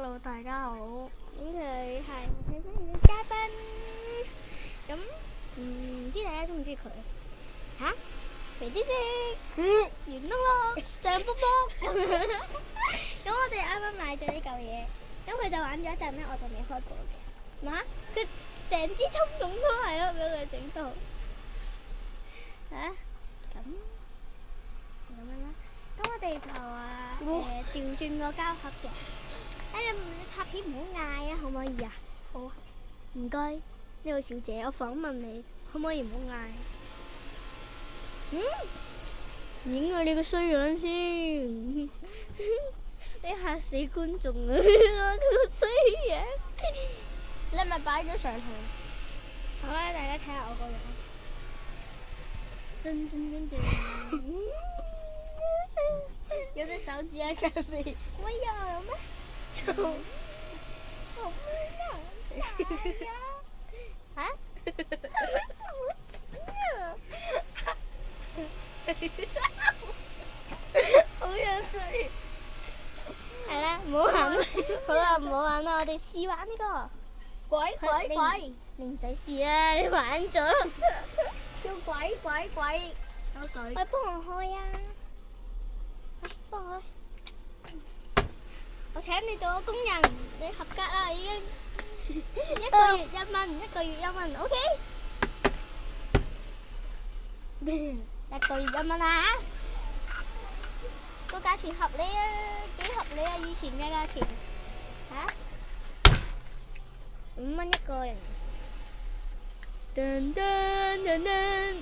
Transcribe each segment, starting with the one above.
Hello， 大家好。咁佢係我哋今日嘅嘉賓。咁唔知大家中唔中意佢？嚇？肥姐姐，圓碌碌，脹卜卜。咁我哋啱啱買咗呢嚿嘢，咁佢就玩咗一陣咧，我就未開過嘅。嘛？佢成支葱種都係咯，俾佢整到。咁樣啦。咁我哋就調轉個膠盒嘅。你拍片唔好嗌啊，可唔可以啊？好啊，唔該。呢位小姐，我訪問你，可唔可以唔好嗌？影下你個衰樣先，你嚇死觀眾啊！我個衰樣，你係咪擺咗上去？好啦，大家睇下我個樣。有隻手指喺上邊。我有咩？好咩呀？嚇？好樣衰。係啦，唔好玩。好啦，唔好玩啦，我哋試玩呢個。鬼！你唔使試啦，你玩咗。叫鬼！有水。喂，幫我開啊！喂，幫我開。我請你做工人，你合格啦已經。一個月1蚊，1個月1蚊 ，OK？ 1個月1蚊啊！個價錢合理啊，幾合理啊！以前嘅價錢嚇，5蚊一個人。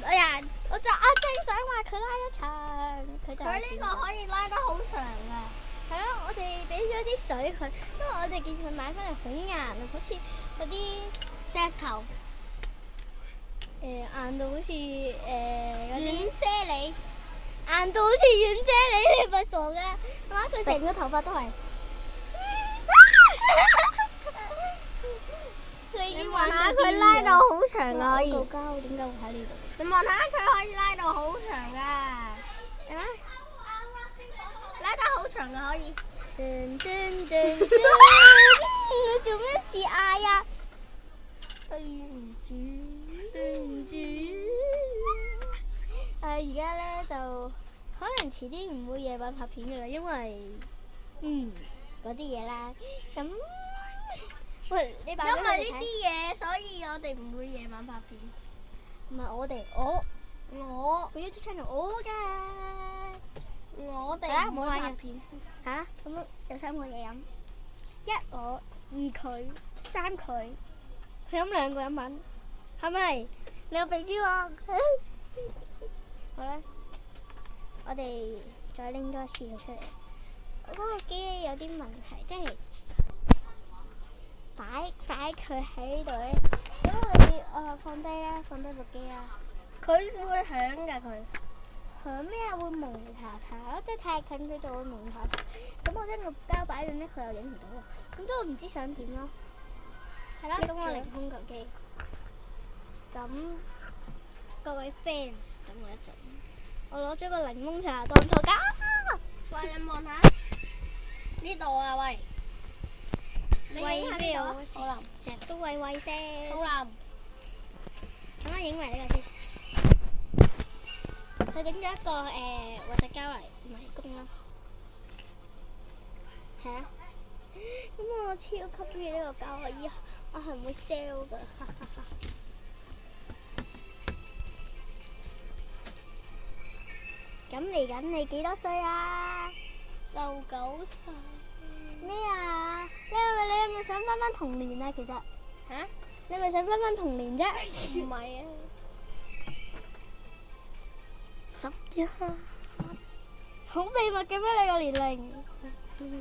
哎呀，我正想話佢拉一場，佢就佢呢個可以拉得好長㗎。係咯，我哋俾咗啲水佢，因為我哋見佢買翻嚟好硬啊，好似嗰啲石頭。硬到好似嗰啲軟啫喱。硬到好似軟啫喱，你咪傻嘅？係嘛？佢成個頭髮都係。你望下佢拉到好長㗎可以。個膠點解會喺呢度？你望下佢可以拉到好長㗎。係咩？拉得好長㗎可以。我做咩事嗌啊？對唔住。而家咧就可能遲啲唔會夜晚拍片㗎啦，因為嗰啲嘢啦。咁喂，你擺咗因為呢啲嘢，所以我哋唔會夜晚拍片。唔係我哋，個 YouTube channel 我㗎。我哋唔會拍片。嚇？咁有3個嘢飲，1我，2佢，3佢。佢飲2個飲品，係咪？你有肥豬喎！好啦，我哋再拎多一次佢出嚟。我嗰個機有啲問題，即係擺佢喺呢度咧。咁你放低部機啦。佢會響㗎佢。響咩啊？會蒙查查咯，即係太近佢就會蒙查查。咁我將個膠擺遠咧，佢又影唔到喎。咁都唔知想點咯。係啦，咁我嚟空球機。咁各位 fans，等我一陣。我攞咗個檸檬茶當錯膠。喂，你望下呢度啊！喂，你影下呢度。好啦，成日都喂聲。好啦。等我影埋呢個先。佢整咗一個滑石膠嚟迷宮咯。係啊。咁我超級中意呢個膠，我係唔會 sell 㗎。咁嚟緊你幾多歲啊？就9歲。咩啊？你係咪想翻童年啊？其實嚇？你係咪想翻童年啫？唔係啊。11。好秘密嘅咩？你個年齡？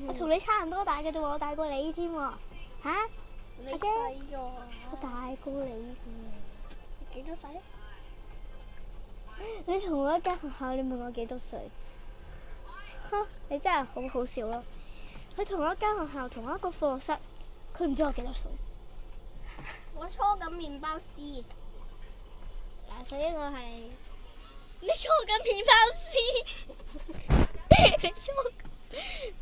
我同你差唔多大嘅啫喎，我大過你添喎。嚇？你細咗。我大過你嘅。你幾多歲？你同我一間學校，你問我幾多歲？你真係好好笑咯！佢同我一間學校，同一個課室，佢唔知我幾多歲。我搓緊麵包絲。嗱，所以我係你搓緊麵包絲。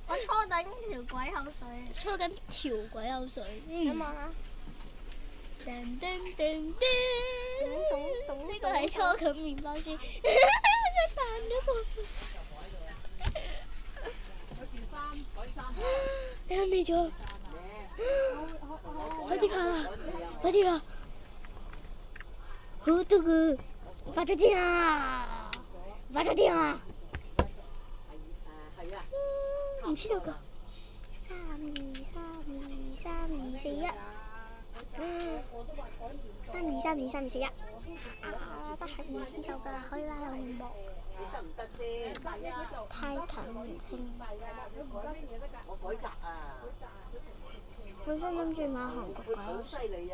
我搓緊緊條鬼口水。搓緊條鬼口水。你望下。噔噔噔噔，呢個係搓緊麵包先，真彈咗個。你啱嚟咗，快啲拍啦！快啲啦！好多個，發咗癲啊！發咗癲啊！唔知道㗎。3、2、3、2、3、2、4、1。3、2、3、2、3、2、4、1。啊！真係唔知道㗎，可以拉有面膜。太近清。本身諗住買韓國鬼口水。你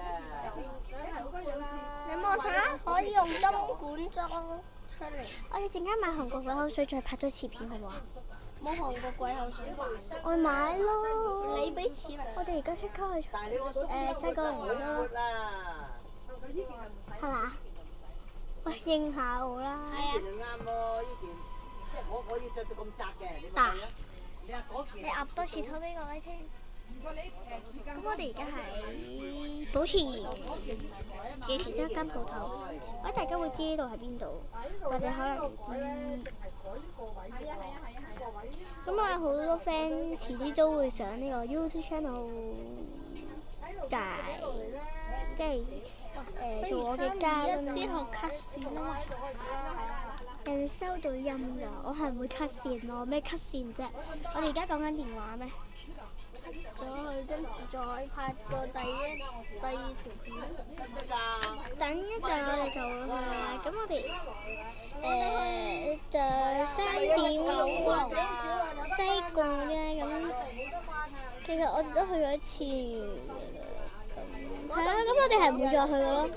望下，可以用針管裝出嚟。我哋陣間買韓國鬼口水，再拍多次片好唔好啊？冇韓國鬼口水。我買咯。你俾錢啊？我哋而家即刻去西九龍咯。係嘛？喂，應下我啦。係啊。嗱，你噏多次拖俾各位聽。咁我哋而家喺寶池嘅其中一間鋪頭，大家會知呢度喺邊度，或者可能唔知。咁我有好多 friend 遲啲都會上呢個 YouTube channel 即係做我嘅嘉賓之後 cut 線啦。人哋收到音㗎，我係唔會 cut 線咯，咩 cut 線啫？我哋而家講緊電話咩？跟住再拍個第二條片。等一陣我哋就會去啦。咁我哋就3點西貢嘅咁。其實我哋都去咗一次。係啦，咁我哋係唔會再去嘅咯。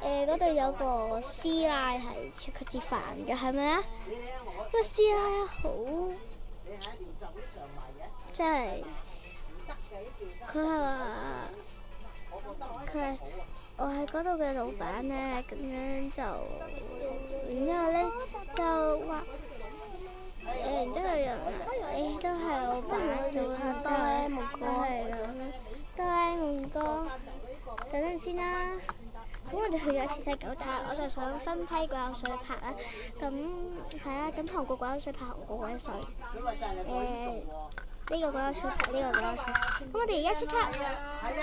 嗰度有個師奶係超級之煩嘅，係咪啊？個師奶好，即係佢係話我係嗰度嘅老闆咧，咁樣就，然之後咧就話然之後又你都係老闆，就係哆啦 A 夢哥，係啦，哆啦 A 夢哥，等陣先啦。咁我哋去咗一次西九塔，我就想分批鬼口水拍啦。咁係啦，咁韓國鬼口水拍韓國鬼口水，呢個鬼口水拍呢個鬼口水。咁我哋而家即刻，係啦。